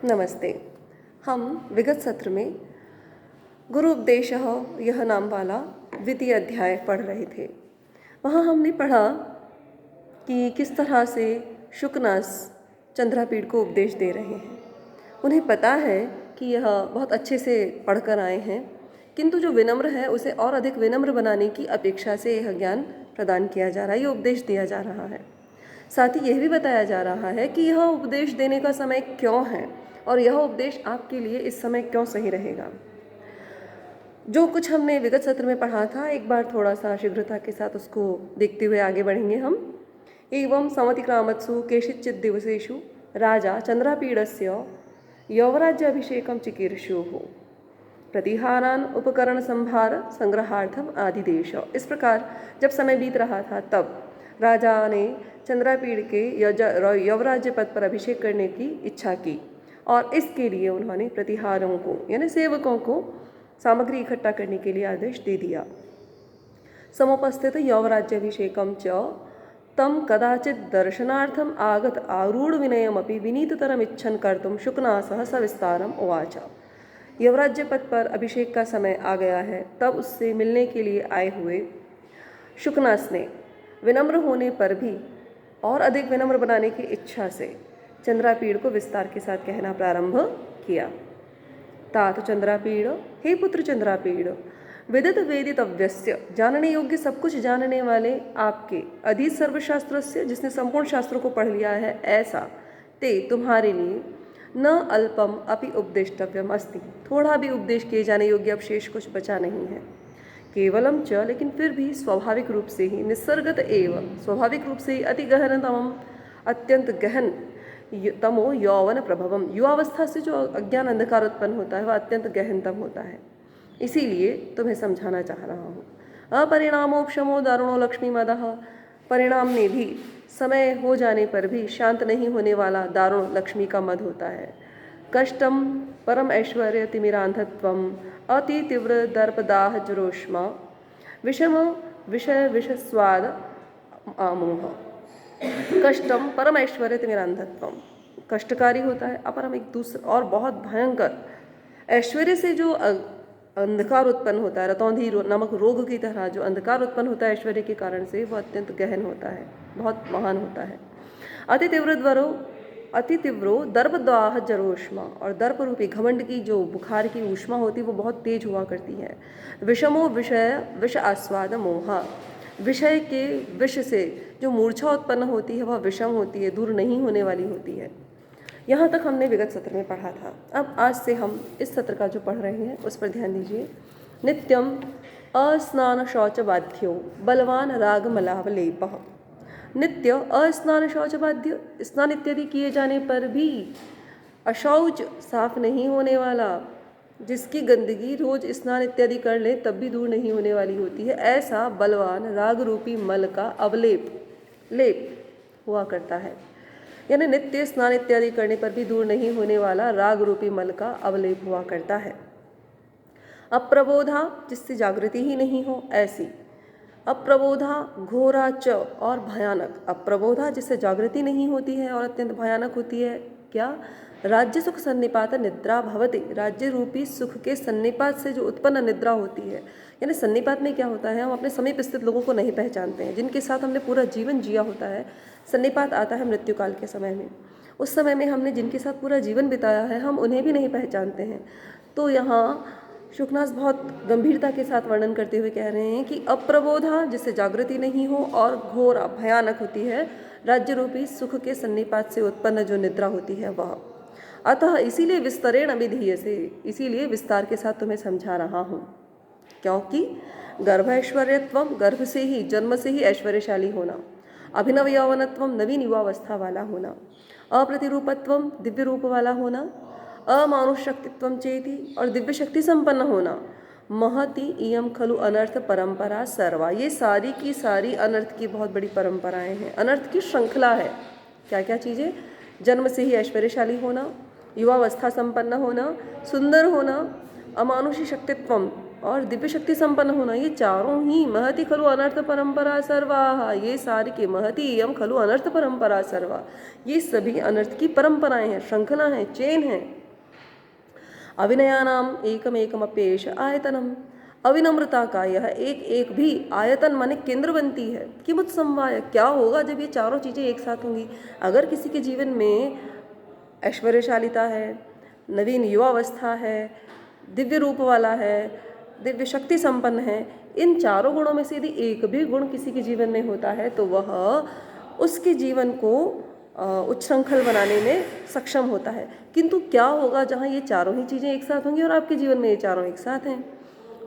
नमस्ते। हम विगत सत्र में गुरु उपदेशः यह नाम वाला द्वितीय अध्याय पढ़ रहे थे। वहाँ हमने पढ़ा कि किस तरह से शुकनास चंद्रापीड़ को उपदेश दे रहे हैं। उन्हें पता है कि यह बहुत अच्छे से पढ़कर आए हैं, किंतु जो विनम्र है उसे और अधिक विनम्र बनाने की अपेक्षा से यह ज्ञान प्रदान किया जा रहा है, ये उपदेश दिया जा रहा है। साथ ही यह भी बताया जा रहा है कि यह उपदेश देने का समय क्यों है और यह उपदेश आपके लिए इस समय क्यों सही रहेगा। जो कुछ हमने विगत सत्र में पढ़ा था, एक बार थोड़ा सा शीघ्रता के साथ उसको देखते हुए आगे बढ़ेंगे हम। एवं समतिक्रामत्सु केषिच्चित् दिवसेषु राजा चंद्रापीडस्य यौवराज्याभिषेकं चिकीर्षुः प्रतिहारान उपकरण संभार संग्रहार्थम आदिदेश। इस प्रकार जब समय बीत रहा था तब राजा ने चंद्रापीड़ के यौवराज्य पद पर अभिषेक करने की इच्छा की और इसके लिए उन्होंने प्रतिहारों को यानी सेवकों को सामग्री इकट्ठा करने के लिए आदेश दे दिया। समुपस्थित यौवराज्याभिषेकं च तम कदाचित् दर्शनार्थम आगत आरूढ़ विनयमपि विनीततरम इच्छन कर्तुम शुकनासः सविस्तारम उवाच। यवराज्य पद पर अभिषेक का समय आ गया है, तब उससे मिलने के लिए आए हुए शुकनास ने विनम्र होने पर भी और अधिक विनम्र बनाने की इच्छा से चंद्रापीड़ को विस्तार के साथ कहना प्रारंभ किया। तात चंद्रापीड़, हे पुत्र चंद्रापीड़, विदित वेदितव्यस्य, जानने योग्य सब कुछ जानने वाले आपके, अधीत सर्वशास्त्रस्य, जिसने संपूर्ण शास्त्रों को पढ़ लिया है ऐसा, ते तुम्हारे लिए न अल्पम अपि उपदेष्टव्यम अस्ति, थोड़ा भी उपदेश किए जाने योग्य अवशेष कुछ बचा नहीं है। केवलम च, लेकिन फिर भी स्वाभाविक रूप से ही, निसर्गत एव, स्वाभाविक रूप से ही अति गहनतमम, अत्यंत गहन तमो यौवन प्रभवम, युवावस्था से जो अज्ञान अंधकार उत्पन्न होता है वह अत्यंत गहनतम होता है, इसीलिए तुम्हें समझाना चाह रहा हूँ। अपरिणामोपशमो दारुणो लक्ष्मी मदः, परिणाम में भी समय हो जाने पर भी शांत नहीं होने वाला दारुण लक्ष्मी का मद होता है। कष्टम परम ऐश्वर्य तिमिरांधत्वम अति तीव्र दर्पदाह जुरोष्मा विषम विषय विषस्वाद आमोह। कष्टम परम ऐश्वर्य तिमिरांधत्वम, कष्टकारी होता है, अपरम एक दूसरा और बहुत भयंकर ऐश्वर्य से जो अंधकार उत्पन्न होता है, रतौंधी नमक रोग की तरह जो अंधकार उत्पन्न होता है ऐश्वर्य के कारण से, वो अत्यंत गहन होता है, बहुत महान होता है। अति तीव्रो दर्पदाह जरोष्मा, और दर्प रूपी घमंड की जो बुखार की ऊष्मा होती है वो बहुत तेज हुआ करती है। विषमो विषय विष आस्वाद मोहा, विषय के विष से जो मूर्छा उत्पन्न होती है वह विषम होती है, दूर नहीं होने वाली होती है। यहाँ तक हमने विगत सत्र में पढ़ा था। अब आज से हम इस सत्र का जो पढ़ रहे हैं उस पर ध्यान दीजिए। नित्यम अस्नान शौच बाध्यो बलवान राग मलावलेपः, नित्य अस्नान शौच बाध्य, स्नान इत्यादि किए जाने पर भी अशौच, साफ नहीं होने वाला, जिसकी गंदगी रोज स्नान इत्यादि कर ले तब भी दूर नहीं होने वाली होती है, ऐसा बलवान राग रूपी मल का लेप हुआ करता है। यानी नित्य स्नान इत्यादि करने पर भी दूर नहीं होने वाला राग रूपी मल का अवलेप हुआ करता है। अप्रबोधा, जिससे जागृति ही नहीं हो ऐसी। अप्रबोधा घोरा च, और भयानक। अप्रबोधा, जिससे जागृति नहीं होती है और अत्यंत भयानक होती है, क्या? राज्य सुख सन्निपात निद्रा भवति, राज्य रूपी सुख के सन्निपात से जो उत्पन्न निद्रा होती है। यानी सन्निपात में क्या होता है, हम अपने समीप स्थित लोगों को नहीं पहचानते हैं, जिनके साथ हमने पूरा जीवन जिया होता है। सन्निपात आता है मृत्यु काल के समय में, उस समय में हमने जिनके साथ पूरा जीवन बिताया है हम उन्हें भी नहीं पहचानते हैं। तो यहाँ शुकनास बहुत गंभीरता के साथ वर्णन करते हुए कह रहे हैं कि अप्रबोधा, जिससे जागृति नहीं हो, और घोरा, भयानक होती है राज्य रूपी सुख के सन्निपात से उत्पन्न जो निद्रा होती है वह। अतः इसीलिए विस्तरेण अभिधीयसे, इसीलिए विस्तार के साथ तुम्हें समझा रहा हूँ, क्योंकि गर्भ ऐश्वर्यत्वम, गर्भ से ही, जन्म से ही ऐश्वर्यशाली होना, अभिनव यौवनत्वम, नवीन युवावस्था वाला होना, अप्रतिरूपत्वम, दिव्य रूप वाला होना, अमानुष शक्तित्वम चेति, और दिव्य शक्ति संपन्न होना, महति इयम खलु अनर्थ परंपरा सर्वा, ये सारी की सारी अनर्थ की बहुत बड़ी परंपराएं हैं, अनर्थ की श्रृंखला है। क्या क्या चीज़ें? जन्म से ही ऐश्वर्यशाली होना, युवावस्था संपन्न होना, सुंदर होना, अमानुषी शक्तित्वम, और दिव्य शक्ति संपन्न होना, ये चारों ही महति खलु अनर्थ परंपरा सर्वा, ये सारी के महति एवं खलु अनर्थ परंपरा सर्वा, ये सभी अनर्थ की परंपराएं हैं, श्रृंखला है, चेन है। अविनयानाम एकमेकमप्येष आयतनम, अविनम्रता का यह एक एक भी आयतन माने केंद्र बनती है। किमुत समवाय, क्या होगा जब ये चारों चीज़ें एक साथ होंगी। अगर किसी के जीवन में ऐश्वर्यशालिता है, नवीन युवावस्था है, दिव्य रूप वाला है, दिव्य शक्ति संपन्न है, इन चारों गुणों में से यदि एक भी गुण किसी के जीवन में होता है तो वह उसके जीवन को उच्छृंखल बनाने में सक्षम होता है। किंतु क्या होगा जहाँ ये चारों ही चीज़ें एक साथ होंगी और आपके जीवन में ये चारों एक साथ हैं।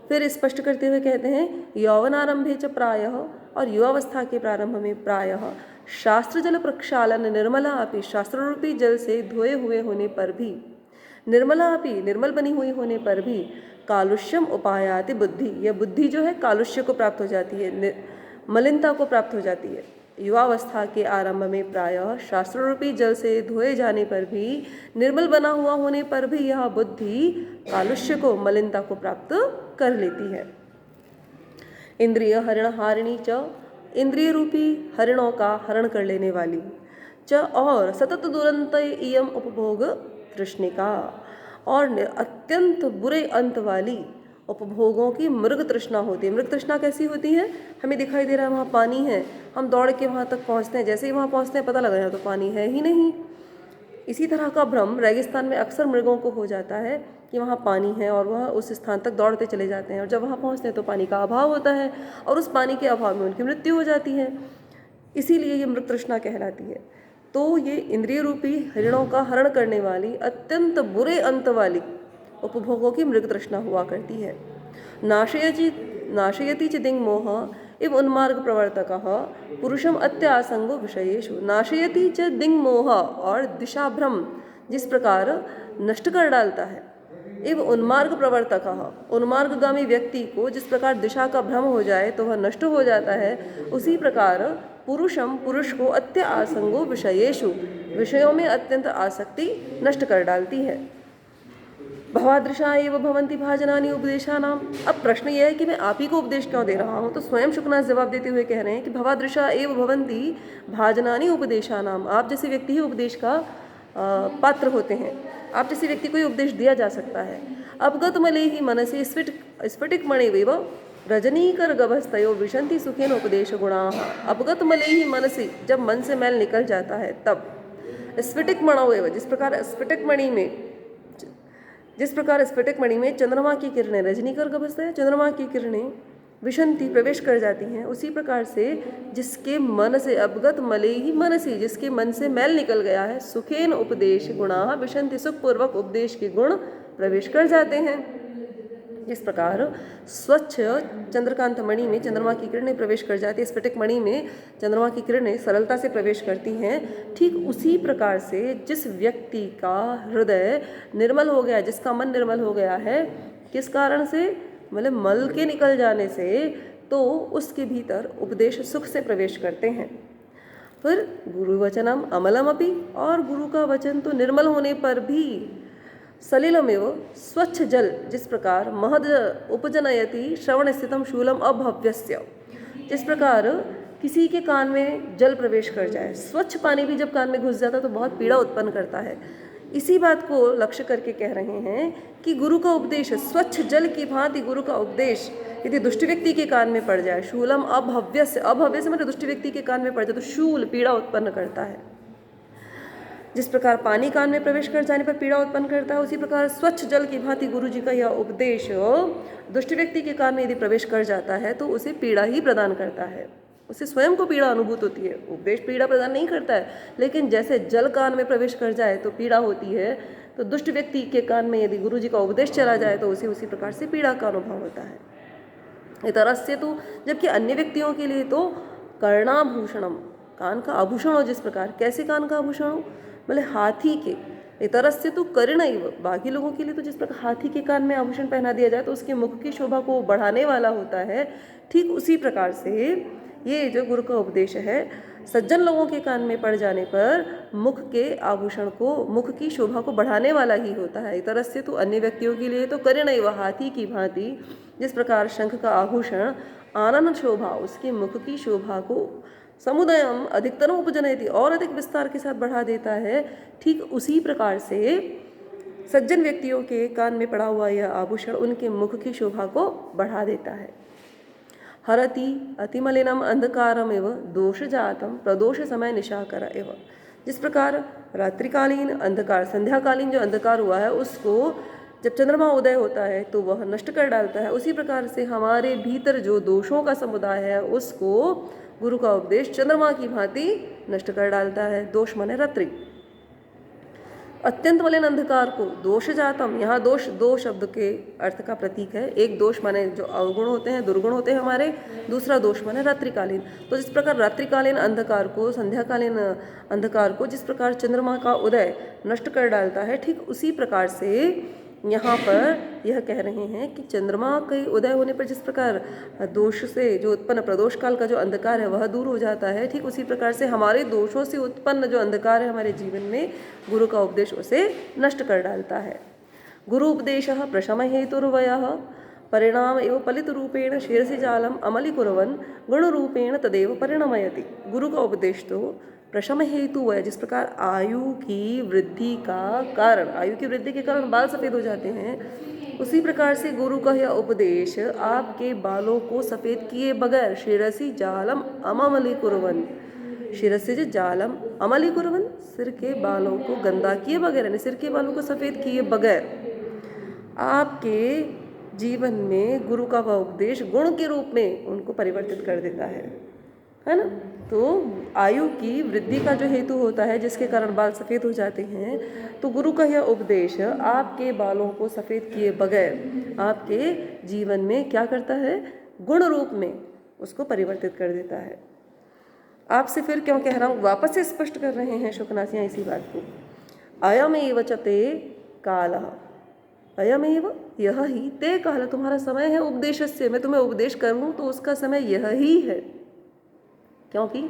फिर स्पष्ट करते हुए कहते हैं यौवनारंभे च प्रायः, और युवावस्था के प्रारंभ में प्रायः शास्त्र जल प्रक्षालन निर्मला अपि, शास्त्र रूपी जल से धोए हुए होने पर भी, निर्मला अपि निर्मल बनी हुई होने पर भी, कालुष्यम उपायाति बुद्धि, यह बुद्धि जो है कालुष्य को प्राप्त हो जाती है, मलिनता को प्राप्त हो जाती है। युवावस्था के आरंभ में प्रायः शास्त्र रूपी जल से धोए जाने पर भी, निर्मल बना हुआ होने पर भी यह बुद्धि कालुष्य को, मलिनता को प्राप्त कर लेती है। इंद्रिय हरण हारिणी च, इंद्रिय रूपी हरणों का हरण कर लेने वाली, च और सतत दुरंत इयम उपभोग तृष्णिका, और अत्यंत बुरे अंत वाली उपभोगों की मृग तृष्णा होती है। मृग तृष्णा कैसी होती है, हमें दिखाई दे रहा है वहाँ पानी है, हम दौड़ के वहाँ तक पहुँचते हैं, जैसे ही वहाँ पहुँचते हैं पता लगा यहाँ तो पानी है ही नहीं। इसी तरह का भ्रम रेगिस्तान में अक्सर मृगों को हो जाता है कि वहाँ पानी है और वह उस स्थान तक दौड़ते चले जाते हैं, और जब वहाँ पहुँचते हैं तो पानी का अभाव होता है और उस पानी के अभाव में उनकी मृत्यु हो जाती है। इसीलिए ये मृग तृष्णा कहलाती है। तो ये इंद्रिय रूपी हरिणों का हरण करने वाली अत्यंत बुरे अंत वाली उपभोगों की मृग तृष्णा हुआ करती है। नाशयति च दिंग मोह इव उन्मार्ग प्रवर्तकः पुरुषम अत्यासंगो विषयेषु, नाशयति च दिंग मोह, और दिशा भ्रम जिस प्रकार नष्ट कर डालता है, इव उन्मार्ग प्रवर्तकः, उन्मार्गगामी व्यक्ति को जिस प्रकार दिशा का भ्रम हो जाए तो वह नष्ट हो जाता है, उसी प्रकार पुरुषम, पुरुष को अत्य आसंगो विषयेषु, विषयों में अत्यंत आसक्ति नष्ट कर डालती है। भवादृशा एव भवन्ति भाजनानि उपदेशानाम, अब प्रश्न यह है कि मैं आप ही को उपदेश क्यों दे रहा हूँ। तो स्वयं शुकनाथ जवाब देते हुए कह रहे हैं कि भवादृशा एव भवन्ति भाजनानि उपदेशानाम, आप जैसे व्यक्ति ही उपदेश का पात्र होते हैं, आप जैसे व्यक्ति को ही उपदेश दिया जा सकता है। अवगत मले ही मनसे स्फटिक मणिवेव रजनीकर गभस्तयो विशंति सुखेन उपदेश गुणाः, अवगत मले ही मनसी, जब मन से मैल निकल जाता है तब, स्फटिक मणिवेव, जिस प्रकार स्फटिक मणि में चंद्रमा की किरणें, रजनीकर गभस्तय, चंद्रमा की किरणें विशंति प्रवेश कर जाती हैं, उसी प्रकार से जिसके मन से, अवगत मले ही मनसी, जिसके मन से मैल निकल गया है, सुखेन उपदेश गुणाः विशंति, सुखपूर्वक उपदेश के गुण प्रवेश कर जाते हैं। जिस प्रकार स्वच्छ चंद्रकांत मणि में चंद्रमा की किरणें प्रवेश कर जाती है, स्फटिक मणि में चंद्रमा की किरणें सरलता से प्रवेश करती हैं, ठीक उसी प्रकार से जिस व्यक्ति का हृदय निर्मल हो गया, जिसका मन निर्मल हो गया है, किस कारण से, मतलब मल के निकल जाने से, तो उसके भीतर उपदेश सुख से प्रवेश करते हैं। फिर गुरु वचनम अमलमपि, और गुरु का वचन तो निर्मल होने पर भी सलिलमेव स्वच्छ जल, जिस प्रकार महद उपजनयति श्रवण स्थितम शूलम अभव्यस्य, जिस प्रकार किसी के कान में जल प्रवेश कर जाए, स्वच्छ पानी भी जब कान में घुस जाता है तो बहुत पीड़ा उत्पन्न करता है। इसी बात को लक्ष्य करके कह रहे हैं कि गुरु का उपदेश स्वच्छ जल की भांति, गुरु का उपदेश यदि दुष्ट व्यक्ति के कान में पड़ जाए, शूलम अभव्यस्य, अभव्य मतलब दुष्ट व्यक्ति के कान में पड़ जाए तो शूल पीड़ा उत्पन्न करता है। जिस प्रकार पानी कान में प्रवेश कर जाने पर पीड़ा उत्पन्न करता है, उसी प्रकार स्वच्छ जल की भांति गुरु जी का यह उपदेश दुष्ट व्यक्ति के कान में यदि प्रवेश कर जाता है तो उसे पीड़ा ही प्रदान करता है, उसे स्वयं को पीड़ा अनुभूत होती है। उपदेश पीड़ा प्रदान नहीं करता है, लेकिन जैसे जल कान में प्रवेश कर जाए तो पीड़ा होती है, तो दुष्ट व्यक्ति के कान में यदि गुरु जी का उपदेश चला जाए तो उसे उसी प्रकार से पीड़ा का अनुभव होता है। इतरस्य तो, जबकि अन्य व्यक्तियों के लिए तो कर्णाभूषणम, कान का आभूषण हो, जिस प्रकार, कैसे कान का आभूषण हो, बोले हाथी के, इतरस्य तो कर्ण, बाकी लोगों के लिए तो जिस प्रकार हाथी के कान में आभूषण पहना दिया जाए तो उसके मुख की शोभा को बढ़ाने वाला होता है, ठीक उसी प्रकार से ये जो गुरु का उपदेश है सज्जन लोगों के कान में पड़ जाने पर मुख के आभूषण को, मुख की शोभा को बढ़ाने वाला ही होता है। इतर से तो अन्य व्यक्तियों के लिए तो करे नहीं, वह हाथी की भांति जिस प्रकार शंख का आभूषण आनंद शोभा उसके मुख की शोभा को समुदयम अधिकतरम उपजनयति और अधिक विस्तार के साथ बढ़ा देता है, ठीक उसी प्रकार से सज्जन व्यक्तियों के कान में पड़ा हुआ यह आभूषण उनके मुख की शोभा को बढ़ा देता है। हरति अतिमलिनम अंधकारम एव दोष जातम प्रदोष समय निशाकर एव। जिस प्रकार रात्रिकालीन अंधकार, संध्याकालीन जो अंधकार हुआ है उसको जब चंद्रमा उदय होता है तो वह नष्ट कर डालता है, उसी प्रकार से हमारे भीतर जो दोषों का समुदाय है उसको गुरु का उपदेश चंद्रमा की भांति नष्ट कर डालता है। दोष माने रात्रि। अत्यंत मलिन अंधकार को दोष जातम, यहाँ दोष दो शब्द के अर्थ का प्रतीक है। एक दोष माने जो अवगुण होते हैं, दुर्गुण होते हैं हमारे, दूसरा दोष माने रात्रिकालीन। तो जिस प्रकार रात्रिकालीन अंधकार को, संध्याकालीन अंधकार को जिस प्रकार चंद्रमा का उदय नष्ट कर डालता है, ठीक उसी प्रकार से यहाँ पर यह कह रहे हैं कि चंद्रमा के उदय होने पर जिस प्रकार दोष से जो उत्पन्न प्रदोष काल का जो अंधकार है वह दूर हो जाता है, ठीक उसी प्रकार से हमारे दोषों से उत्पन्न जो अंधकार है हमारे जीवन में गुरु का उपदेश उसे नष्ट कर डालता है। गुरु उपदेश प्रशम हेतुर्वयः परिणाम एवं फलित रूपेण शिरसि जालम अमलीकुर्वन् गुण रूपेण तदेव परिणमयति। गुरु का उपदेश तो प्रशम हेतु है, जिस प्रकार आयु की वृद्धि का कारण, आयु की वृद्धि के कारण बाल सफ़ेद हो जाते हैं, उसी प्रकार से गुरु का यह उपदेश आपके बालों को सफ़ेद किए बगैर शिरसि जालम अमलीकुर्वन्, शिरसि जालम अमलीकुर्वन्, सिर के बालों को गंदा किए बगैर, यानी सिर के बालों को सफ़ेद किए बगैर आपके जीवन में गुरु का वह उपदेश गुण के रूप में उनको परिवर्तित कर देता है ना। तो आयु की वृद्धि का जो हेतु होता है जिसके कारण बाल सफ़ेद हो जाते हैं, तो गुरु का यह उपदेश आपके बालों को सफ़ेद किए बगैर आपके जीवन में क्या करता है, गुण रूप में उसको परिवर्तित कर देता है। आपसे फिर क्यों कह रहा हूँ, वापस से स्पष्ट कर रहे हैं शुकनासियाँ इसी बात को। अयमेव च ते कालः, अयमेव यह ही, ते काल तुम्हारा समय है उपदेशस्य, मैं तुम्हें उपदेश करूँ तो उसका समय यह ही है, क्योंकि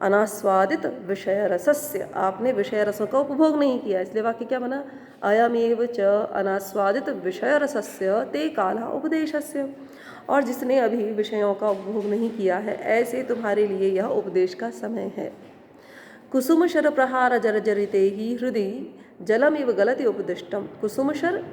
अनास्वादित विषय रसस्य, आपने विषय रसों का उपभोग नहीं किया, इसलिए वाक्य क्या बना, अयमेव च अनास्वादित विषय रसस्य ते काला उपदेशस्य। और जिसने अभी विषयों का उपभोग नहीं किया है, ऐसे तुम्हारे लिए यह उपदेश का समय है। कुसुम शर प्रहार जर्जरिते ही हृदय जलम इव गलति उपदिष्टम। कुसुम शर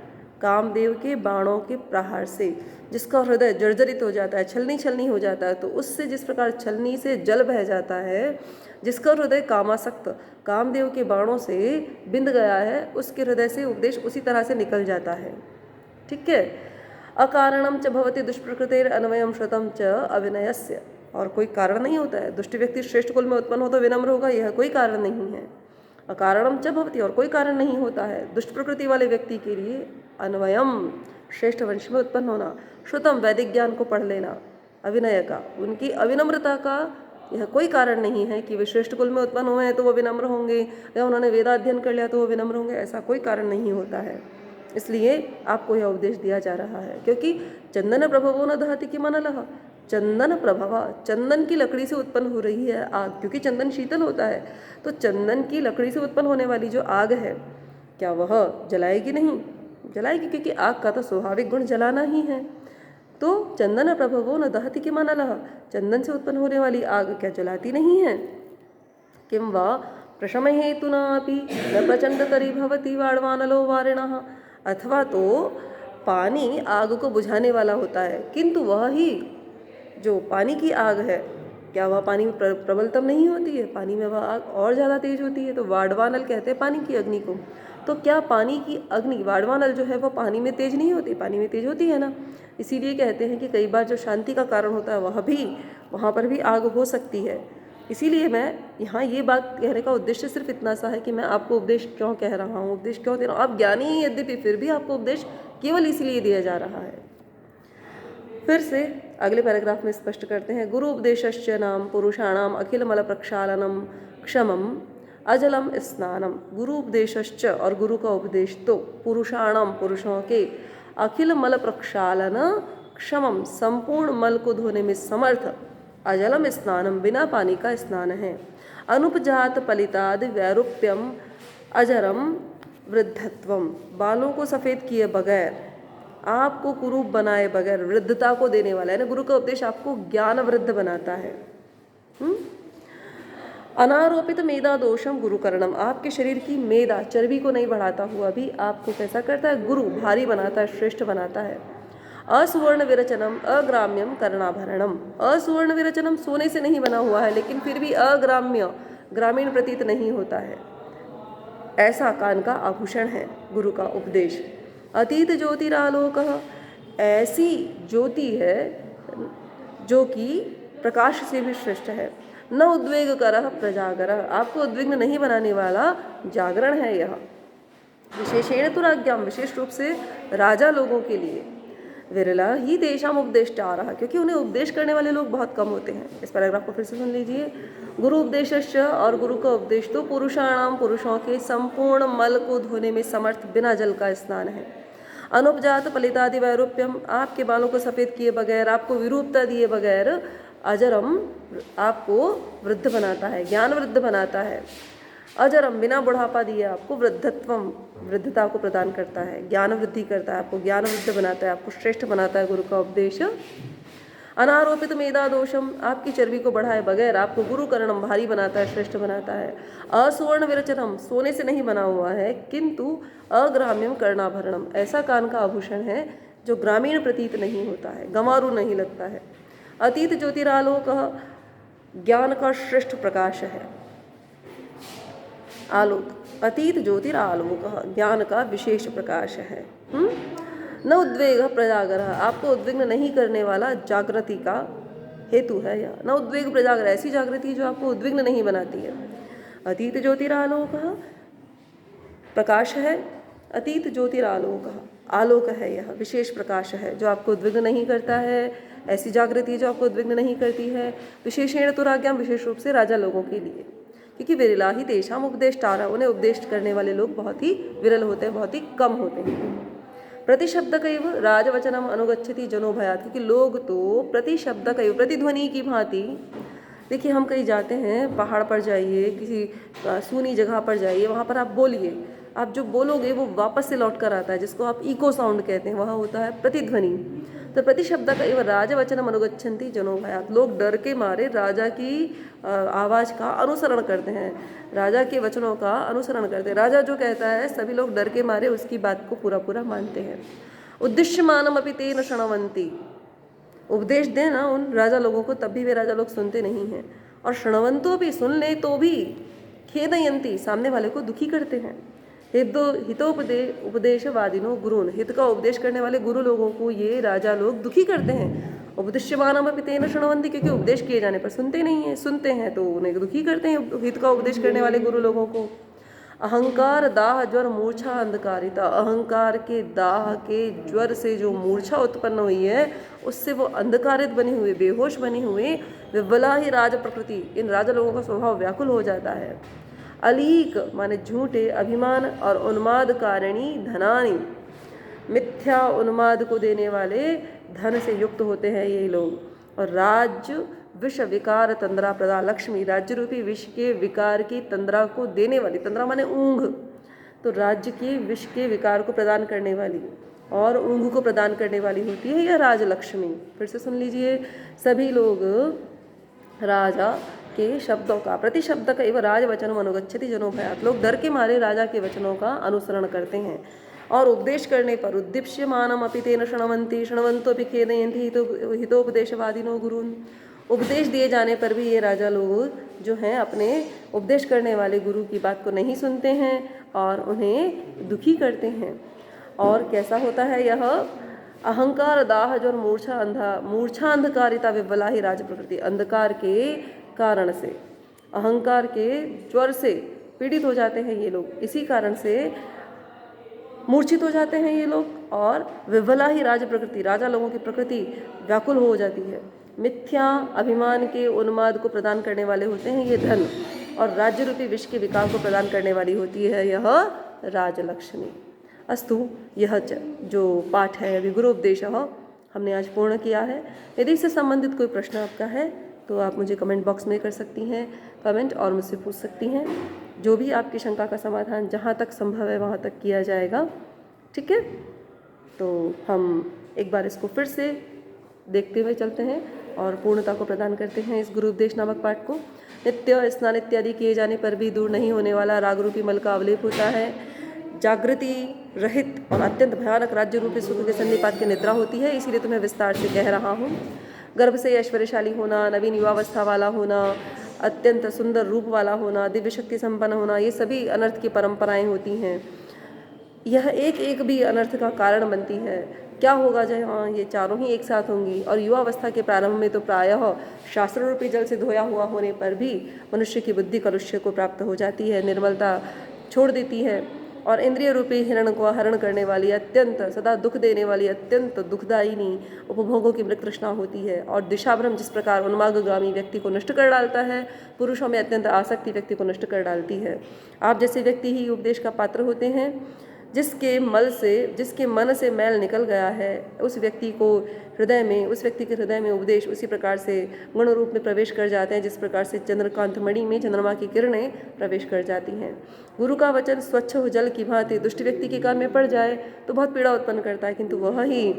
कामदेव के बाणों के प्रहार से जिसका हृदय जर्जरित हो जाता है, छलनी छलनी हो जाता है, तो उससे जिस प्रकार छलनी से जल बह जाता है, जिसका हृदय कामासक्त कामदेव के बाणों से बिंद गया है, उसके हृदय से उपदेश उसी तरह से निकल जाता है। ठीक है। अकारणम च भवति दुष्प्रकृतेर अन्वयम श्रुतम च अविनयस्य, और कोई कारण नहीं होता है। दुष्ट व्यक्ति श्रेष्ठ कुल में उत्पन्न हो तो विनम्र होगा, यह कोई कारण नहीं है। अकारणम च भवति, और कोई कारण नहीं होता है दुष्ट प्रकृति वाले व्यक्ति के लिए अन्वयम, श्रेष्ठ वंश में उत्पन्न होना, श्रुतम वैदिक ज्ञान को पढ़ लेना, अविनय का, उनकी अविनम्रता का यह कोई कारण नहीं है कि वे श्रेष्ठ कुल में उत्पन्न हुए हैं तो वो विनम्र होंगे, या उन्होंने वेदाध्ययन कर लिया तो वो विनम्र होंगे, ऐसा कोई कारण नहीं होता है। इसलिए आपको यह उपदेश दिया जा रहा है, क्योंकि चंदन प्रभवो न दहति कि मनलः, चंदन प्रभवा, चंदन की लकड़ी से उत्पन्न हो रही है आग, क्योंकि चंदन शीतल होता है, तो चंदन की लकड़ी से उत्पन्न होने वाली जो आग है, क्या वह जलाएगी? नहीं जलाएगी, क्योंकि आग का तो स्वाभाविक गुण जलाना ही है। तो चंदन प्रभवो न दहति कि मनलः, चंदन से उत्पन्न होने वाली आग क्या जलाती नहीं है? किं वा प्रशम हेतुनापि न प्रचंडतरी भवति वाड़वानलो वारिणः, अथवा तो पानी आग को बुझाने वाला होता है, किंतु वह ही जो पानी की आग है, क्या वह पानी में प्रबलतम नहीं होती है? पानी में वह आग और ज़्यादा तेज होती है। तो वाड़वानल कहते हैं पानी की अग्नि को। तो क्या पानी की अग्नि, वाड़वानल जो है वह पानी में तेज नहीं होती? पानी में तेज होती है ना। इसीलिए कहते हैं कि कई बार जो शांति का कारण होता है वह भी, वहाँ पर भी आग हो सकती है। इसीलिए मैं यहाँ ये बात कहने का उद्देश्य सिर्फ इतना सा है कि मैं आपको उपदेश क्यों कह रहा हूँ, उपदेश क्यों दे रहा हूँ। आप ज्ञानी ही यद्यपि, फिर भी आपको उपदेश केवल इसलिए दिया जा रहा है। फिर से अगले पैराग्राफ में स्पष्ट करते हैं, गुरु उपदेशश्च नाम पुरुषाणाम अखिल मल प्रक्षालनम क्षमम अजलम स्नानम। गुरु उपदेशश्च, और गुरु का उपदेश तो पुरुषाणाम, पुरुषों के, अखिल मल प्रक्षालन क्षमम, संपूर्ण मल को धोने में समर्थ, अजलम स्नानम, बिना पानी का स्नान है। अनुपजात पलिताद वैरूप्यम अजरम वृद्धत्वम, बालों को सफ़ेद किए बगैर, आपको कुरूप बनाए बगैर, वृद्धता को देने वाला है ना। गुरु का उपदेश आपको ज्ञान वृद्ध बनाता है। अनारोपित मेधा दोषम गुरुकरणम, आपके शरीर की मेधा, चर्बी को नहीं बढ़ाता हुआ भी आपको कैसा करता है? गुरु, भारी बनाता है, श्रेष्ठ बनाता है। असुवर्ण विरचनम अग्राम्यम कर्णाभरणम, असुवर्ण विरचनम, सोने से नहीं बना हुआ है लेकिन फिर भी अग्राम्य, ग्रामीण प्रतीत नहीं होता है, ऐसा कान का आभूषण है गुरु का उपदेश। अतीत ज्योतिरालोक, ऐसी ज्योति है जो कि प्रकाश से भी श्रेष्ठ है। न उद्वेग करह प्रजागर, आपको उद्विग्न नहीं बनाने वाला जागरण है यह। विशेषेण तो राज्ञाम, विशेष रूप से राजा लोगों के लिए। विरला ही तेषाम उपदेष्टा रहा, क्योंकि उन्हें उपदेश करने वाले लोग बहुत कम होते हैं। इस पैराग्राफ को फिर से सुन लीजिए। गुरु उपदेशश्च, और गुरु का उपदेश तो पुरुषाणाम, पुरुषों के संपूर्ण मल को धोने में समर्थ बिना जल का स्नान है। अनुपजात पलितादि वैरूप्यम, आपके बालों को सफ़ेद किए बगैर, आपको विरूपता दिए बगैर, अजरम, आपको वृद्ध बनाता है, ज्ञान वृद्ध बनाता है। अजरम, बिना बुढ़ापा दिए आपको वृद्धत्वम, वृद्धता को प्रदान करता है, ज्ञान वृद्धि करता है, आपको ज्ञान वृद्ध बनाता है, आपको श्रेष्ठ बनाता है गुरु का उपदेश। अनारोपित मेधा दोषम, आपकी चर्बी को बढ़ाए बगैर आपको गुरुकरणम, भारी बनाता है, श्रेष्ठ बनाता है। असुवर्ण विरचनम, सोने से नहीं बना हुआ है किंतु अग्राम्यम कर्णाभरणम, ऐसा कान का आभूषण है जो ग्रामीण प्रतीत नहीं होता है, गंवारू नहीं लगता है। अतीत ज्योतिरालोक, ज्ञान का श्रेष्ठ प्रकाश है। आलोक, अतीत ज्योतिरालोक, ज्ञान का विशेष प्रकाश है। न उद्वेग प्रजागर, आपको उद्विग्न नहीं करने वाला जागृति का हेतु है यह। न उद्वेग प्रजागर, ऐसी जागृति जो आपको उद्विग्न नहीं बनाती है। अतीत ज्योतिरालोक, प्रकाश है। अतीत ज्योतिरालोक, आलोक है यह, विशेष प्रकाश है जो आपको उद्विग्न नहीं करता है, ऐसी जागृति जो आपको उद्विग्न नहीं करती है। विशेषेण तो राज्ञाम, विशेष रूप से राजा लोगों के लिए, क्योंकि विरला ही तेषाम उपदेष्टारः, उन्हें उपदेश करने वाले लोग बहुत ही विरल होते हैं, बहुत ही कम होते हैं। प्रतिशब्द कैव राजवचनम अनुगच्छति जनो भयात्, क्योंकि लोग तो प्रतिशब्द कैव, प्रतिध्वनि की भांति, देखिए हम कहीं जाते हैं, पहाड़ पर जाइए, किसी सूनी जगह पर जाइए, वहाँ पर आप बोलिए, आप जो बोलोगे वो वापस से लौट कर आता है, जिसको आप इको साउंड कहते हैं, वहाँ होता है प्रतिध्वनि। तो प्रतिशब्द कैव राजवचनम अनुगच्छन्ति जनो भयात्, लोग डर के मारे राजा की आवाज़ का अनुसरण करते हैं, राजा के वचनों का अनुसरण करते हैं। राजा जो कहता है सभी लोग डर के मारे उसकी बात को पूरा पूरा मानते हैं। उद्दिश्यमानम अपि तेन शृण्वन्ति, उपदेश देना उन राजा लोगों को, तब भी वे राजा लोग सुनते नहीं हैं। और शृण्वन्तो भी, सुन ले तो भी, खेदयन्ति, सामने वाले को दुखी करते हैं। उपदेशवादिनो गुरुन, हित का उपदेश करने वाले गुरु लोगों को ये राजा लोग दुखी करते हैं। उपदिश्यमानम अपि तेन शृण्वन्ति, क्योंकि उपदेश किए जाने पर सुनते नहीं हैं, सुनते हैं तो उन्हें दुखी करते हैं हित का उपदेश करने वाले गुरु लोगों को। अहंकार दाह ज्वर मूर्छा अंधकारिता, अहंकार के दाह के ज्वर से जो मूर्छा उत्पन्न हुई है उससे वो अंधकारित बने हुए, बेहोश बने हुए विवला ही राज प्रकृति, इन राजा लोगों का स्वभाव व्याकुल हो जाता है। अलीक माने झूठे, अभिमान और उन्माद कारिणी धनानी, मिथ्या उन्माद को देने वाले धन से युक्त होते हैं ये लोग। और राज्य विष विकार तंद्रा प्रदा लक्ष्मी, राज्य रूपी विष के विकार की तंद्रा को देने वाली, तंद्रा माने ऊँघ, तो राज्य के विष के विकार को प्रदान करने वाली और ऊँघ को प्रदान करने वाली होती है यह राजलक्ष्मी। फिर से सुन लीजिए, सभी लोग राजा के शब्दों का, प्रतिशब्द का एवं राजवचनम अनुगच्छति जनो भयात्, लोग डर के मारे राजा के वचनों का अनुसरण करते हैं। और उपदेश करने पर उद्दीप्यमानम अपि तेन शृण्वन्ति शृण्वन्तोऽपि खेदयन्ति हितोपदेशवादिनो गुरुन्, उपदेश दिए जाने पर भी ये राजा लोग जो हैं अपने उपदेश करने वाले गुरु की बात को नहीं सुनते हैं और उन्हें दुखी करते हैं। और कैसा होता है यह? अहंकार दाह जो मूर्छा अंधकारिता विवला ही राज प्रकृति, अंधकार के कारण से, अहंकार के ज्वर से पीड़ित हो जाते हैं ये लोग, इसी कारण से मूर्छित हो जाते हैं ये लोग। और विवला ही राज प्रकृति, राजा लोगों की प्रकृति व्याकुल हो जाती है। मिथ्या अभिमान के उन्माद को प्रदान करने वाले होते हैं ये धन, और राज्य रूपी विष के विकार को प्रदान करने वाली होती है यह राजलक्ष्मी। अस्तु, यह जो पाठ है अभी गुरु उपदेश हमने आज पूर्ण किया है। यदि इससे संबंधित कोई प्रश्न आपका है तो आप मुझे कमेंट बॉक्स में कर सकती हैं कमेंट और मुझसे पूछ सकती हैं। जो भी आपकी शंका का समाधान जहाँ तक संभव है वहाँ तक किया जाएगा। ठीक है, तो हम एक बार इसको फिर से देखते हुए चलते हैं और पूर्णता को प्रदान करते हैं इस गुरु उपदेश नामक पाठ को। नित्य स्नान इत्यादि किए जाने पर भी दूर नहीं होने वाला राग रूपी मल का अवलेप होता है। जागृति रहित और अत्यंत भयानक राज्य रूपी सुख के सन्निपात की निद्रा होती है, इसीलिए तुम्हें विस्तार से कह रहा हूँ। गर्भ से ऐश्वर्यशाली होना, नवीन युवावस्था वाला होना, अत्यंत सुंदर रूप वाला होना, दिव्य शक्ति संपन्न होना, ये सभी अनर्थ की परंपराएं होती हैं। यह एक एक भी अनर्थ का कारण बनती है। क्या होगा जब हाँ ये चारों ही एक साथ होंगी? और युवावस्था के प्रारंभ में तो प्रायः शास्त्र रूपी जल से धोया हुआ होने पर भी मनुष्य की बुद्धि कलुष्य को प्राप्त हो जाती है, निर्मलता छोड़ देती है और इंद्रिय रूपी हिरण को हरण करने वाली अत्यंत सदा दुख देने वाली अत्यंत दुखदायिनी उपभोगों की मृत तृष्णा होती है। और दिशाभ्रम जिस प्रकार उन्मार्गगामी व्यक्ति को नष्ट कर डालता है, पुरुषों में अत्यंत आसक्ति व्यक्ति को नष्ट कर डालती है। आप जैसे व्यक्ति ही उपदेश का पात्र होते हैं। जिसके मन से मैल निकल गया है, उस व्यक्ति के हृदय में उपदेश उसी प्रकार से गुण रूप में प्रवेश कर जाते हैं जिस प्रकार से चंद्रकांत मणि में चंद्रमा की किरणें प्रवेश कर जाती हैं। गुरु का वचन स्वच्छ हो जल की भांति दुष्ट व्यक्ति के कान में पड़ जाए तो बहुत पीड़ा उत्पन्न करता है, किंतु वह ही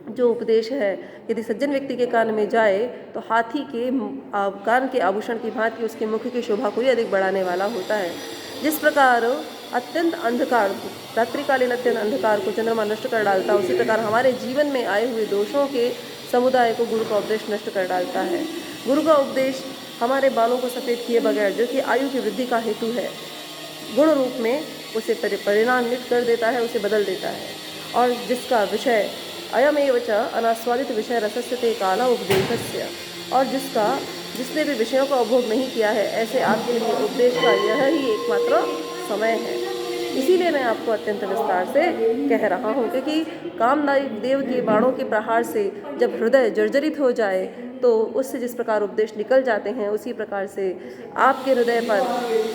जो उपदेश है यदि सज्जन व्यक्ति के कान में जाए तो हाथी के कान के आभूषण की भांति उसके मुख की शोभा को ही अधिक बढ़ाने वाला होता है। जिस प्रकार अत्यंत अंधकार, रात्रिकालीन अत्यंत अंधकार को चंद्रमा नष्ट कर डालता है, उसी प्रकार हमारे जीवन में आए हुए दोषों के समुदाय को गुरु का उपदेश नष्ट कर डालता है। गुरु का उपदेश हमारे बालों को सफ़ेद किए बगैर, जो कि आयु की वृद्धि का हेतु है, गुण रूप में उसे परिणामित कर देता है, उसे बदल देता है। और जिसका विषय अयमेव च अनास्वादित विषय रसस्य ते काला उपदेशस्य, और जिसने भी विषयों का उपभोग नहीं किया है, ऐसे आपके लिए उपदेश का यह ही एकमात्र समय है। इसीलिए मैं आपको अत्यंत विस्तार से कह रहा हूँ, क्योंकि कामदेव के बाणों के प्रहार से जब हृदय जर्जरित हो जाए तो उससे जिस प्रकार उपदेश निकल जाते हैं, उसी प्रकार से आपके हृदय पर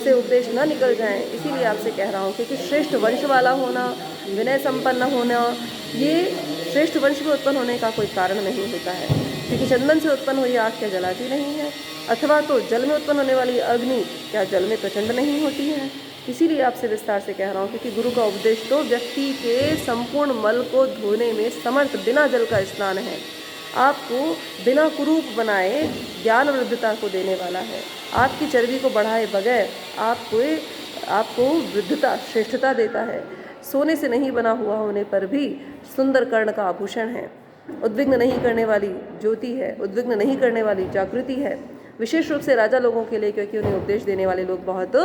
से उपदेश न निकल जाएं। इसीलिए आपसे कह रहा हूँ, क्योंकि श्रेष्ठ वंश वाला होना, विनय संपन्न होना, ये श्रेष्ठ वंश में उत्पन्न होने का कोई कारण नहीं होता है। क्योंकि चंदन से उत्पन्न हुई आग क्या जलाती नहीं है, अथवा तो जल में उत्पन्न होने वाली अग्नि क्या जल में प्रचंड नहीं होती है। इसीलिए आपसे विस्तार से कह रहा हूँ, क्योंकि गुरु का उपदेश तो व्यक्ति के संपूर्ण मल को धोने में समर्थ बिना जल का स्नान है, आपको बिना कुरूप बनाए ज्ञान वृद्धता को देने वाला है, आपकी चर्बी को बढ़ाए बगैर आपको वृद्धता श्रेष्ठता देता है। सोने से नहीं बना हुआ होने पर भी सुंदर कर्ण का आभूषण है, उद्विग्न नहीं करने वाली ज्योति है, उद्विग्न नहीं करने वाली जागृति है, विशेष रूप से राजा लोगों के लिए, क्योंकि उन्हें उपदेश देने वाले लोग बहुत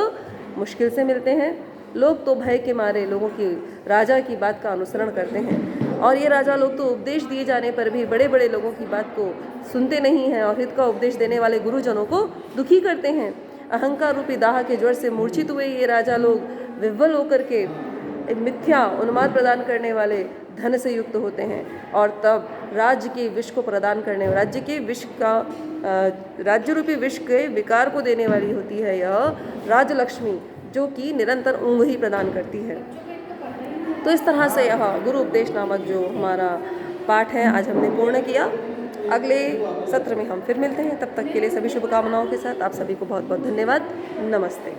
मुश्किल से मिलते हैं। लोग तो भय के मारे लोगों की राजा की बात का अनुसरण करते हैं, और ये राजा लोग तो उपदेश दिए जाने पर भी बड़े बड़े लोगों की बात को सुनते नहीं हैं और हित का उपदेश देने वाले गुरुजनों को दुखी करते हैं। अहंकार रूपी दाह के ज्वर से मूर्छित हुए ये राजा लोग विह्वल होकर के मिथ्या उन्माद प्रदान करने वाले धन से युक्त होते हैं, और तब राज्य के विष को प्रदान करने, राज्य रूपी विष के विकार को देने वाली होती है यह राजलक्ष्मी, जो कि निरंतर ऊँघ ही प्रदान करती है। तो इस तरह से यह गुरु उपदेश नामक जो हमारा पाठ है आज हमने पूर्ण किया। अगले सत्र में हम फिर मिलते हैं, तब तक के लिए सभी शुभकामनाओं के साथ आप सभी को बहुत बहुत धन्यवाद। नमस्ते।